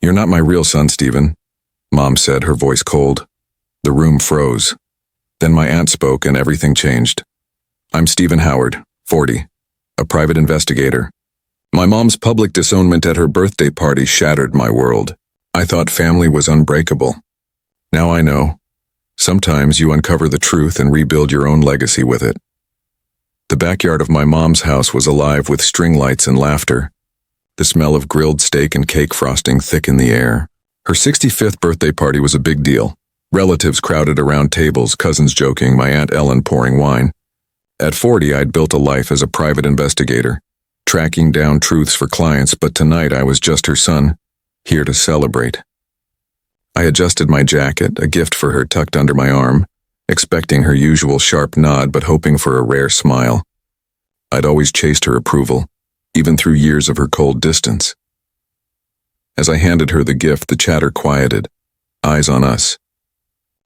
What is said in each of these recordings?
"You're not my real son, Stephen," Mom said, her voice cold. The room froze. Then my aunt spoke and everything changed. "I'm Stephen Howard, 40, a private investigator." My mom's public disownment at her birthday party shattered my world. I thought family was unbreakable. Now I know. Sometimes you uncover the truth and rebuild your own legacy with it. The backyard of my mom's house was alive with string lights and laughter. The smell of grilled steak and cake frosting thick in the air. Her 65th birthday party was a big deal. Relatives crowded around tables, cousins joking, my Aunt Ellen pouring wine. At 40, I'd built a life as a private investigator, tracking down truths for clients, but tonight I was just her son, here to celebrate. I adjusted my jacket, a gift for her tucked under my arm, expecting her usual sharp nod but hoping for a rare smile. I'd always chased her approval, even through years of her cold distance. As I handed her the gift, the chatter quieted, eyes on us.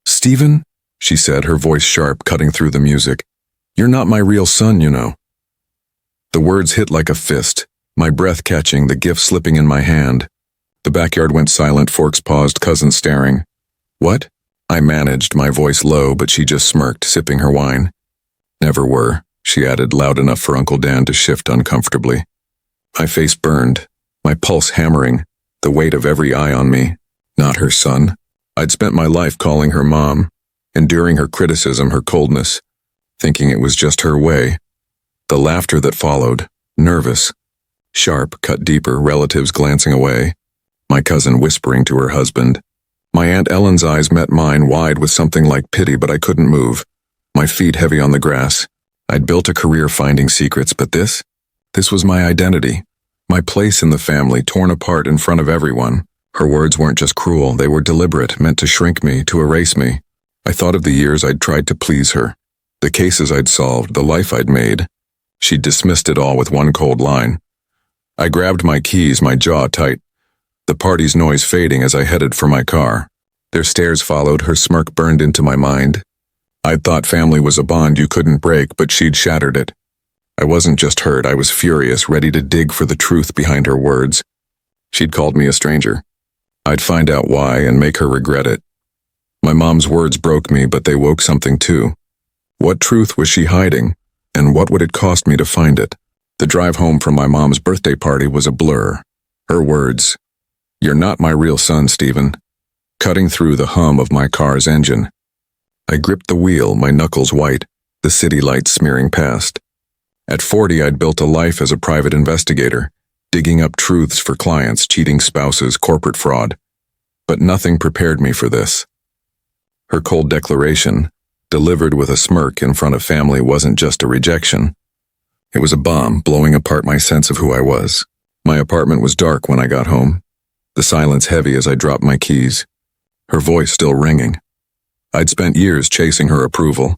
"Stephen," she said, her voice sharp, cutting through the music, "you're not my real son, you know." The words hit like a fist, my breath catching, the gift slipping in my hand. The backyard went silent, forks paused, cousins staring. "What?" I managed, my voice low, but she just smirked, sipping her wine. "Never were," she added, loud enough for Uncle Dan to shift uncomfortably. My face burned, my pulse hammering, the weight of every eye on me. Not her son. I'd spent my life calling her mom, enduring her criticism, her coldness, thinking it was just her way. The laughter that followed, nervous, sharp, cut deeper, relatives glancing away, my cousin whispering to her husband. My Aunt Ellen's eyes met mine, wide with something like pity, but I couldn't move, my feet heavy on the grass. I'd built a career finding secrets, but this was my identity, my place in the family, torn apart in front of everyone. Her words weren't just cruel, they were deliberate, meant to shrink me, to erase me. I thought of the years I'd tried to please her, the cases I'd solved, the life I'd made. She dismissed it all with one cold line. I grabbed my keys, my jaw tight, the party's noise fading as I headed for my car. Their stares followed, her smirk burned into my mind. I'd thought family was a bond you couldn't break, but she'd shattered it. I wasn't just hurt, I was furious, ready to dig for the truth behind her words. She'd called me a stranger. I'd find out why and make her regret it. My mom's words broke me, but they woke something too. What truth was she hiding, and what would it cost me to find it? The drive home from my mom's birthday party was a blur. Her words, "You're not my real son, Stephen," cutting through the hum of my car's engine. I gripped the wheel, my knuckles white, the city lights smearing past. At 40, I'd built a life as a private investigator, digging up truths for clients, cheating spouses, corporate fraud. But nothing prepared me for this. Her cold declaration, delivered with a smirk in front of family, wasn't just a rejection. It was a bomb, blowing apart my sense of who I was. My apartment was dark when I got home, the silence heavy as I dropped my keys, her voice still ringing. I'd spent years chasing her approval,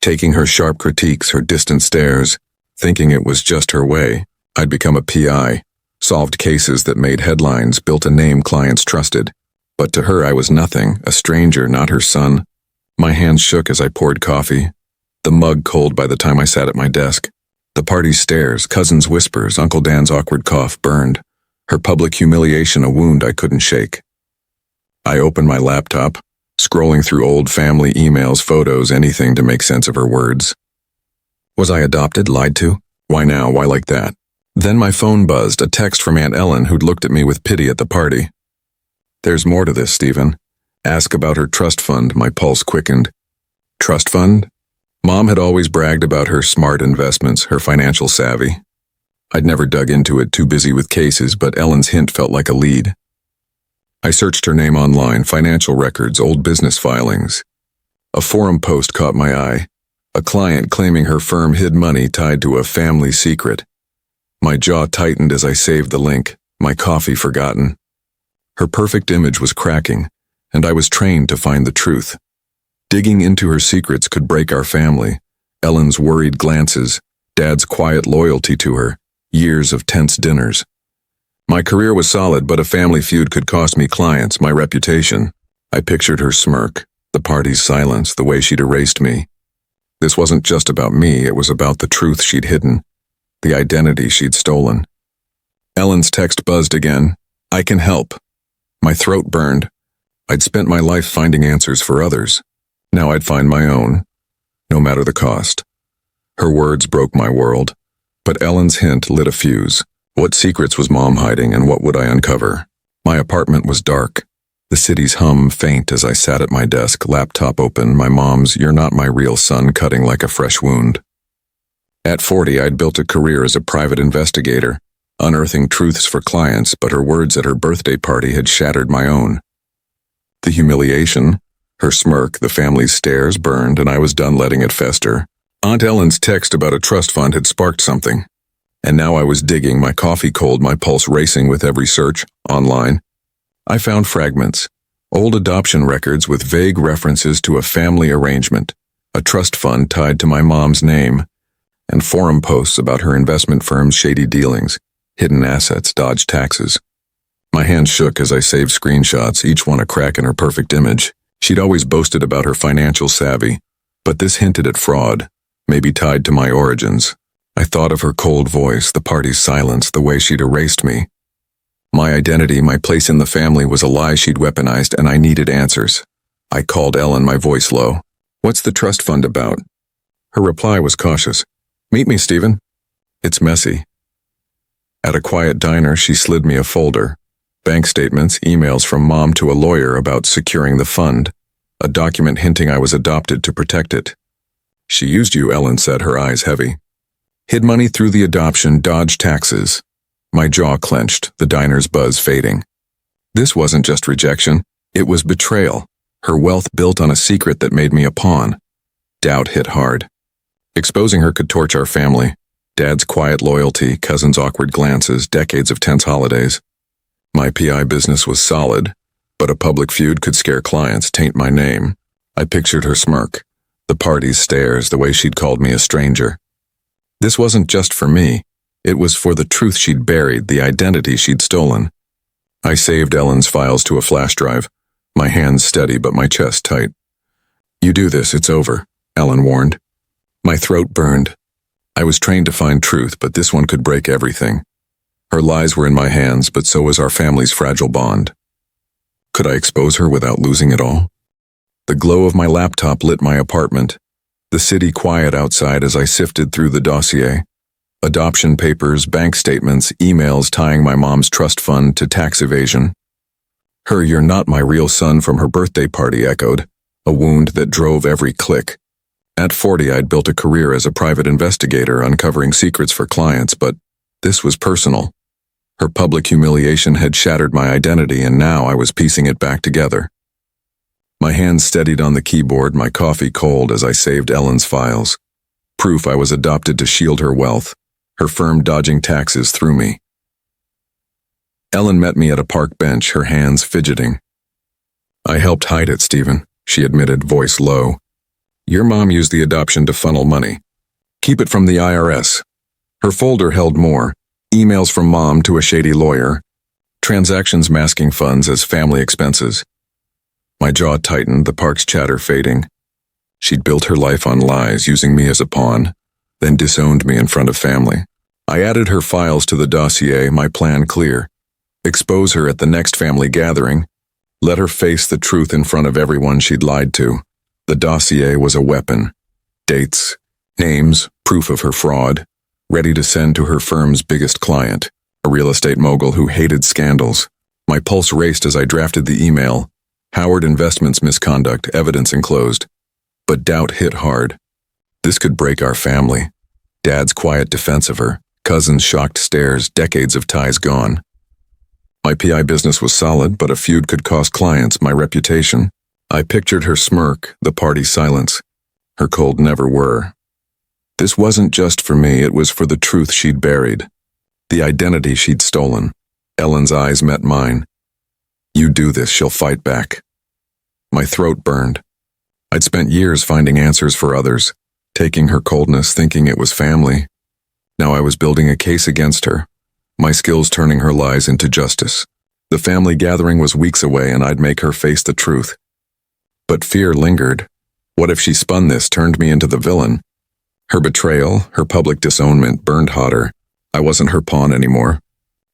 taking her sharp critiques, her distant stares, thinking it was just her way. I'd become a PI, solved cases that made headlines, built a name clients trusted. But to her I was nothing, a stranger, not her son. My hands shook as I poured coffee, the mug cold by the time I sat at my desk. The party's stares, cousins' whispers, Uncle Dan's awkward cough burned, her public humiliation a wound I couldn't shake. I opened my laptop, scrolling through old family emails, photos, anything to make sense of her words. Was I adopted, lied to? Why now, why like that? Then my phone buzzed, a text from Aunt Ellen, who'd looked at me with pity at the party. "There's more to this, Stephen. Ask about her trust fund." My pulse quickened. Trust fund? Mom had always bragged about her smart investments, her financial savvy. I'd never dug into it, too busy with cases, but Ellen's hint felt like a lead. I searched her name online, financial records, old business filings. A forum post caught my eye, a client claiming her firm hid money tied to a family secret. My jaw tightened as I saved the link, my coffee forgotten. Her perfect image was cracking, and I was trained to find the truth. Digging into her secrets could break our family. Ellen's worried glances, Dad's quiet loyalty to her, years of tense dinners. My career was solid, but a family feud could cost me clients, my reputation. I pictured her smirk, the party's silence, the way she'd erased me. This wasn't just about me, it was about the truth she'd hidden, the identity she'd stolen. Ellen's text buzzed again. "I can help." My throat burned. I'd spent my life finding answers for others. Now I'd find my own, no matter the cost. Her words broke my world, but Ellen's hint lit a fuse. What secrets was Mom hiding, and what would I uncover? My apartment was dark. The city's hum faint as I sat at my desk, laptop open, my mom's "You're not my real son" cutting like a fresh wound. At 40, I'd built a career as a private investigator, unearthing truths for clients, but her words at her birthday party had shattered my own. The humiliation, her smirk, the family's stares burned, and I was done letting it fester. Aunt Ellen's text about a trust fund had sparked something. And now I was digging, my coffee cold, my pulse racing with every search, online. I found fragments, old adoption records with vague references to a family arrangement, a trust fund tied to my mom's name, and forum posts about her investment firm's shady dealings, hidden assets, dodged taxes. My hands shook as I saved screenshots, each one a crack in her perfect image. She'd always boasted about her financial savvy, but this hinted at fraud, maybe tied to my origins. I thought of her cold voice, the party's silence, the way she'd erased me. My identity, my place in the family was a lie she'd weaponized, and I needed answers. I called Ellen, my voice low. "What's the trust fund about?" Her reply was cautious. "Meet me, Stephen. It's messy." At a quiet diner, she slid me a folder. Bank statements, emails from Mom to a lawyer about securing the fund, a document hinting I was adopted to protect it. "She used you," Ellen said, her eyes heavy. "Hid money through the adoption, dodged taxes." My jaw clenched, the diner's buzz fading. This wasn't just rejection, it was betrayal. Her wealth built on a secret that made me a pawn. Doubt hit hard. Exposing her could torch our family. Dad's quiet loyalty, cousin's awkward glances, decades of tense holidays. My PI business was solid, but a public feud could scare clients, taint my name. I pictured her smirk, the party's stares, the way she'd called me a stranger. This wasn't just for me. It was for the truth she'd buried, the identity she'd stolen. I saved Ellen's files to a flash drive, my hands steady but my chest tight. "You do this, it's over," Ellen warned. My throat burned. I was trained to find truth, but this one could break everything. Her lies were in my hands, but so was our family's fragile bond. Could I expose her without losing it all? The glow of my laptop lit my apartment, the city quiet outside as I sifted through the dossier. Adoption papers, bank statements, emails tying my mom's trust fund to tax evasion. Her "You're not my real son" from her birthday party echoed, a wound that drove every click. At 40, I'd built a career as a private investigator, uncovering secrets for clients, but this was personal. Her public humiliation had shattered my identity, and now I was piecing it back together. My hands steadied on the keyboard, my coffee cold as I saved Ellen's files. Proof I was adopted to shield her wealth, her firm dodging taxes through me. Ellen met me at a park bench, her hands fidgeting. "I helped hide it, Stephen," she admitted, voice low. "Your mom used the adoption to funnel money. Keep it from the IRS." Her folder held more, emails from Mom to a shady lawyer, transactions masking funds as family expenses. My jaw tightened, the park's chatter fading. She'd built her life on lies, using me as a pawn, then disowned me in front of family. I added her files to the dossier, my plan clear. Expose her at the next family gathering. Let her face the truth in front of everyone she'd lied to. The dossier was a weapon. Dates, names, proof of her fraud, ready to send to her firm's biggest client, a real estate mogul who hated scandals. My pulse raced as I drafted the email. Howard Investments misconduct, evidence enclosed. But doubt hit hard. This could break our family. Dad's quiet defense of her, cousin's shocked stares, decades of ties gone. My PI business was solid, but a feud could cost clients, my reputation. I pictured her smirk, the party's silence. Her cold never were. This wasn't just for me, it was for the truth she'd buried. The identity she'd stolen. Ellen's eyes met mine. "You do this, she'll fight back." My throat burned. I'd spent years finding answers for others, taking her coldness, thinking it was family. Now I was building a case against her, my skills turning her lies into justice. The family gathering was weeks away, and I'd make her face the truth. But fear lingered. What if she spun this, turned me into the villain? Her betrayal, her public disownment burned hotter. I wasn't her pawn anymore.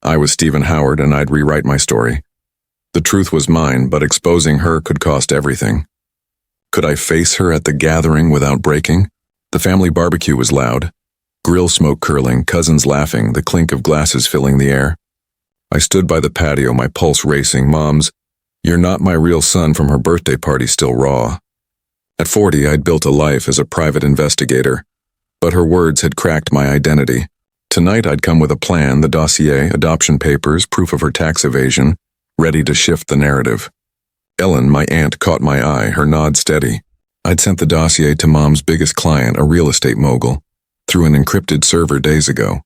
I was Stephen Howard, and I'd rewrite my story. The truth was mine, but exposing her could cost everything. Could I face her at the gathering without breaking? The family barbecue was loud. Grill smoke curling, cousins laughing, the clink of glasses filling the air. I stood by the patio, my pulse racing. Mom's "You're not my real son" from her birthday party still raw. At 40, I'd built a life as a private investigator, but her words had cracked my identity. Tonight I'd come with a plan, the dossier, adoption papers, proof of her tax evasion, ready to shift the narrative. Ellen, my aunt, caught my eye, her nod steady. I'd sent the dossier to Mom's biggest client, a real estate mogul, through an encrypted server days ago.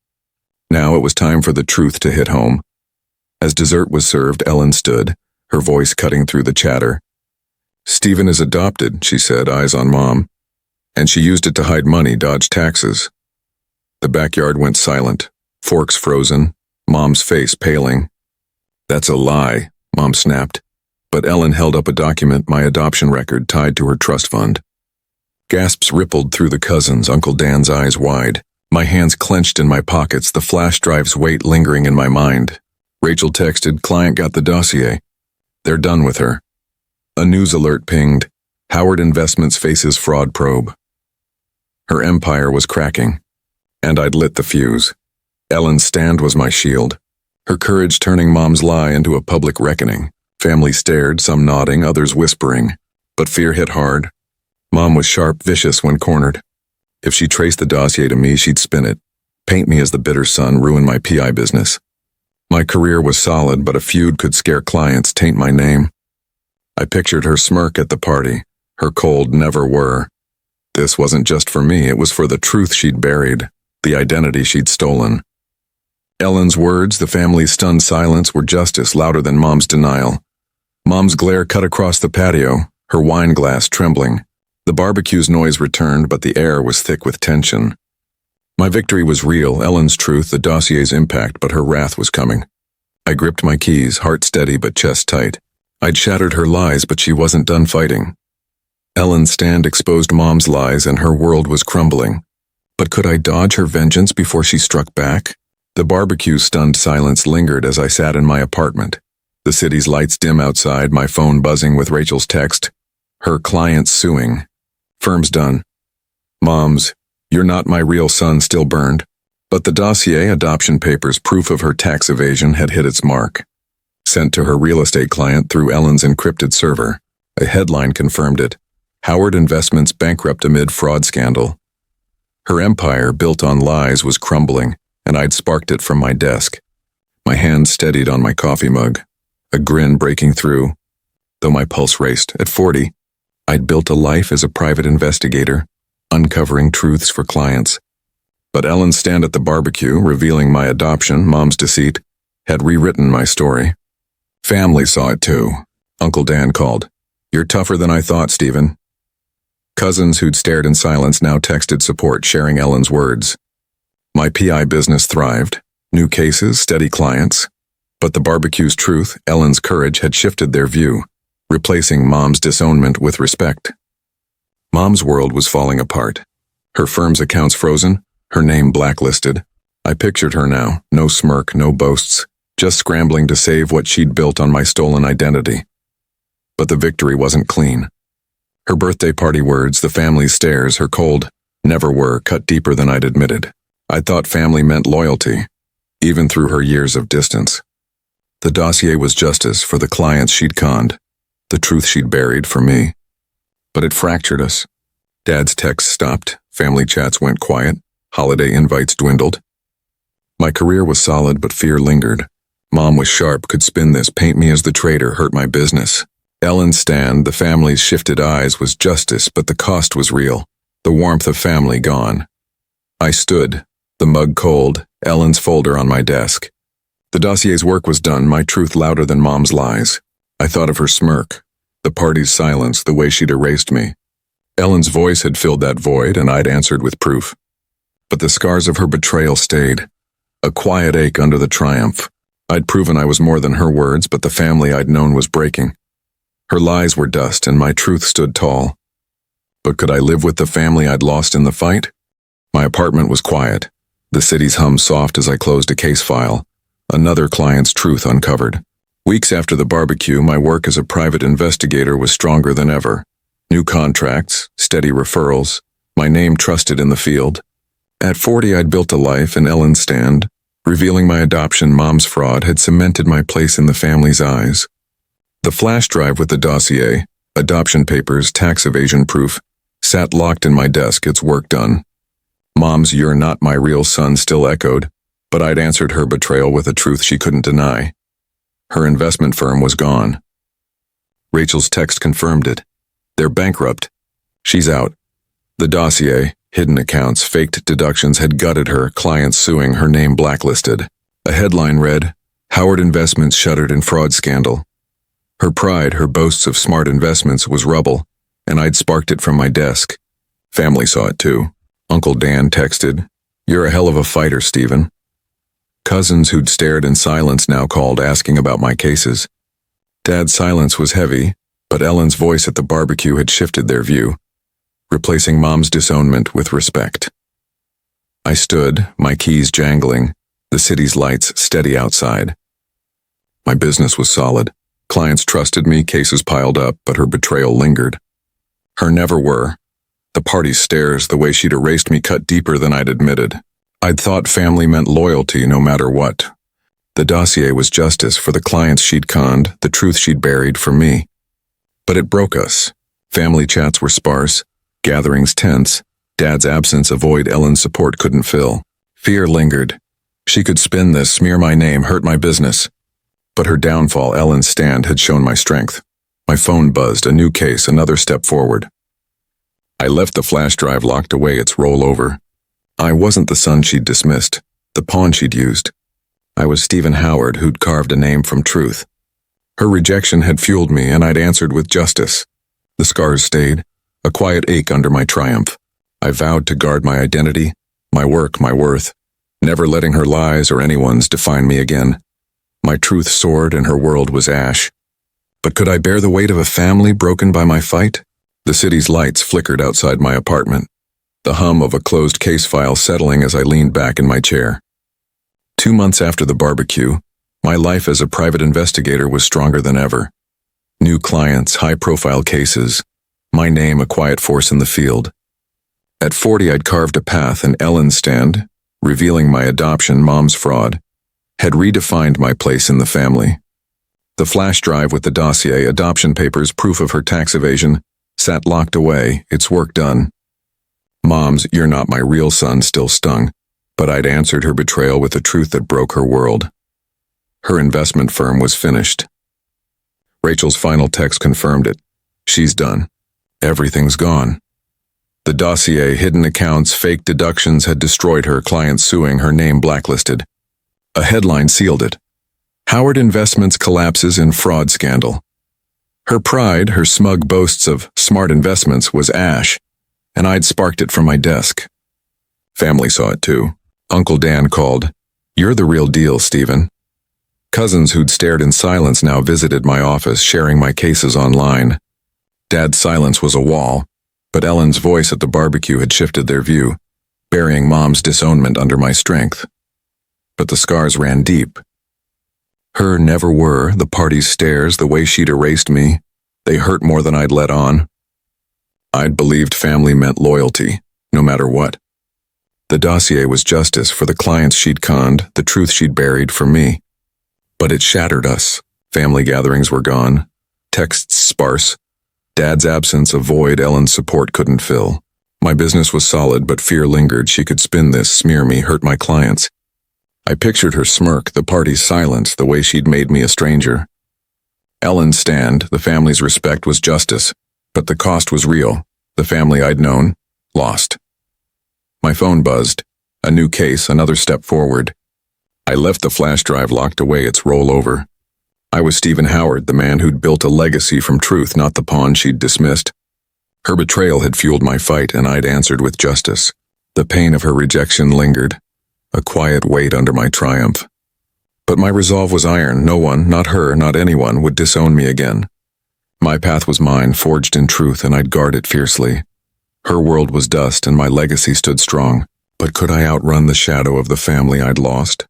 Now it was time for the truth to hit home. As dessert was served, Ellen stood, her voice cutting through the chatter. "Stephen is adopted," she said, eyes on Mom. "And she used it to hide money, dodge taxes." The backyard went silent, forks frozen, Mom's face paling. "That's a lie," Mom snapped. But Ellen held up a document, my adoption record tied to her trust fund. Gasps rippled through the cousins, Uncle Dan's eyes wide. My hands clenched in my pockets, the flash drive's weight lingering in my mind. Rachel texted, "Client got the dossier. They're done with her." A news alert pinged. Howard Investments faces fraud probe. Her empire was cracking, and I'd lit the fuse. Ellen's stand was my shield, her courage turning Mom's lie into a public reckoning. Family stared, some nodding, others whispering. But fear hit hard. Mom was sharp, vicious when cornered. If she traced the dossier to me, she'd spin it, paint me as the bitter son, ruin my PI business. My career was solid, but a feud could scare clients, taint my name. I pictured her smirk at the party, her cold never were. This wasn't just for me, it was for the truth she'd buried, the identity she'd stolen. Ellen's words, the family's stunned silence, were justice louder than Mom's denial. Mom's glare cut across the patio, her wine glass trembling. The barbecue's noise returned, but the air was thick with tension. My victory was real, Ellen's truth, the dossier's impact, but her wrath was coming. I gripped my keys, heart steady but chest tight. I'd shattered her lies, but she wasn't done fighting. Ellen's stand exposed Mom's lies, and her world was crumbling. But could I dodge her vengeance before she struck back? The barbecue's stunned silence lingered as I sat in my apartment. The city's lights dim outside, my phone buzzing with Rachel's text. Her clients suing. Firm's done. Mom's "You're not my real son" still burned. But the dossier, adoption papers, proof of her tax evasion had hit its mark. Sent to her real estate client through Ellen's encrypted server. A headline confirmed it. Howard Investments bankrupt amid fraud scandal. Her empire, built on lies, was crumbling, and I'd sparked it from my desk. My hand steadied on my coffee mug, a grin breaking through, though my pulse raced. At 40, I'd built a life as a private investigator, uncovering truths for clients. But Ellen's stand at the barbecue, revealing my adoption, Mom's deceit, had rewritten my story. Family saw it too. Uncle Dan called. "You're tougher than I thought, Stephen." Cousins who'd stared in silence now texted support, sharing Ellen's words. My PI business thrived. New cases, steady clients. But the barbecue's truth, Ellen's courage, had shifted their view, replacing Mom's disownment with respect. Mom's world was falling apart. Her firm's accounts frozen, her name blacklisted. I pictured her now, no smirk, no boasts, just scrambling to save what she'd built on my stolen identity. But the victory wasn't clean. Her birthday party words, the family's stares, her cold "never were" cut deeper than I'd admitted. I thought family meant loyalty, even through her years of distance. The dossier was justice for the clients she'd conned, the truth she'd buried for me. But it fractured us. Dad's texts stopped, family chats went quiet, holiday invites dwindled. My career was solid, but fear lingered. Mom was sharp, could spin this, paint me as the traitor, hurt my business. Ellen's stand, the family's shifted eyes, was justice, but the cost was real. The warmth of family gone. I stood, the mug cold, Ellen's folder on my desk. The dossier's work was done, my truth louder than Mom's lies. I thought of her smirk, the party's silence, the way she'd erased me. Ellen's voice had filled that void, and I'd answered with proof. But the scars of her betrayal stayed, a quiet ache under the triumph. I'd proven I was more than her words, but the family I'd known was breaking. Her lies were dust, and my truth stood tall. But could I live with the family I'd lost in the fight? My apartment was quiet, the city's hum soft as I closed a case file, another client's truth uncovered. Weeks after the barbecue, my work as a private investigator was stronger than ever. New contracts, steady referrals, my name trusted in the field. At 40, I'd built a life in Ellen's stand. Revealing my adoption mom's fraud had cemented my place in the family's eyes. The flash drive with the dossier, adoption papers, tax evasion proof, sat locked in my desk, its work done. Mom's "you're not my real son" still echoed, but I'd answered her betrayal with a truth she couldn't deny. Her investment firm was gone. Rachel's text confirmed it. They're bankrupt. She's out. The dossier, hidden accounts, faked deductions had gutted her, clients suing, her name blacklisted. A headline read, "Howard Investments shuttered in fraud scandal." Her pride, her boasts of smart investments, was rubble, and I'd sparked it from my desk. Family saw it too. Uncle Dan texted, "You're a hell of a fighter, Stephen." Cousins who'd stared in silence now called, asking about my cases. Dad's silence was heavy, but Ellen's voice at the barbecue had shifted their view, replacing Mom's disownment with respect. I stood, my keys jangling, the city's lights steady outside. My business was solid. Clients trusted me, cases piled up, but her betrayal lingered. Her never were. The party's stares, the way she'd erased me, cut deeper than I'd admitted. I'd thought family meant loyalty no matter what. The dossier was justice for the clients she'd conned, the truth she'd buried for me. But it broke us. Family chats were sparse, gatherings tense. Dad's absence a void Ellen's support couldn't fill. Fear lingered. She could spin this, smear my name, hurt my business. But her downfall, Ellen's stand, had shown my strength. My phone buzzed, a new case, another step forward. I left the flash drive locked away, its rollover. I wasn't the son she'd dismissed, the pawn she'd used. I was Stephen Howard, who'd carved a name from truth. Her rejection had fueled me, and I'd answered with justice. The scars stayed, a quiet ache under my triumph. I vowed to guard my identity, my work, my worth, never letting her lies or anyone's define me again. My truth soared and her world was ash. But could I bear the weight of a family broken by my fight? The city's lights flickered outside my apartment, the hum of a closed case file settling as I leaned back in my chair. 2 months after the barbecue, my life as a private investigator was stronger than ever. New clients, high-profile cases, my name a quiet force in the field. At 40, I'd carved a path, and Ellen's stand, revealing my adoption mom's fraud, had redefined my place in the family. The flash drive with the dossier, adoption papers, proof of her tax evasion, sat locked away, its work done. Mom's "you're not my real son" still stung, but I'd answered her betrayal with a truth that broke her world. Her investment firm was finished. Rachel's final text confirmed it. She's done. Everything's gone. The dossier, hidden accounts, fake deductions had destroyed her, clients suing, her name blacklisted. A headline sealed it. Howard Investments collapses in fraud scandal. Her pride, her smug boasts of smart investments, was ash, and I'd sparked it from my desk. Family saw it too. Uncle Dan called, "You're the real deal, Stephen." Cousins who'd stared in silence now visited my office, sharing my cases online. Dad's silence was a wall, but Ellen's voice at the barbecue had shifted their view, burying Mom's disownment under my strength. But the scars ran deep. Her never were, the party's stares, the way she'd erased me, they hurt more than I'd let on. I'd believed family meant loyalty, no matter what. The dossier was justice for the clients she'd conned, the truth she'd buried for me. But it shattered us. Family gatherings were gone, texts sparse. Dad's absence a void Ellen's support couldn't fill. My business was solid, but fear lingered. She could spin this, smear me, hurt my clients. I pictured her smirk, the party's silence, the way she'd made me a stranger. Ellen's stand, the family's respect, was justice, but the cost was real. The family I'd known, lost. My phone buzzed. A new case, another step forward. I left the flash drive locked away, its rollover. I was Stephen Howard, the man who'd built a legacy from truth, not the pawn she'd dismissed. Her betrayal had fueled my fight, and I'd answered with justice. The pain of her rejection lingered, a quiet weight under my triumph. But my resolve was iron. No one, not her, not anyone, would disown me again. My path was mine, forged in truth, and I'd guard it fiercely. Her world was dust, and my legacy stood strong. But could I outrun the shadow of the family I'd lost?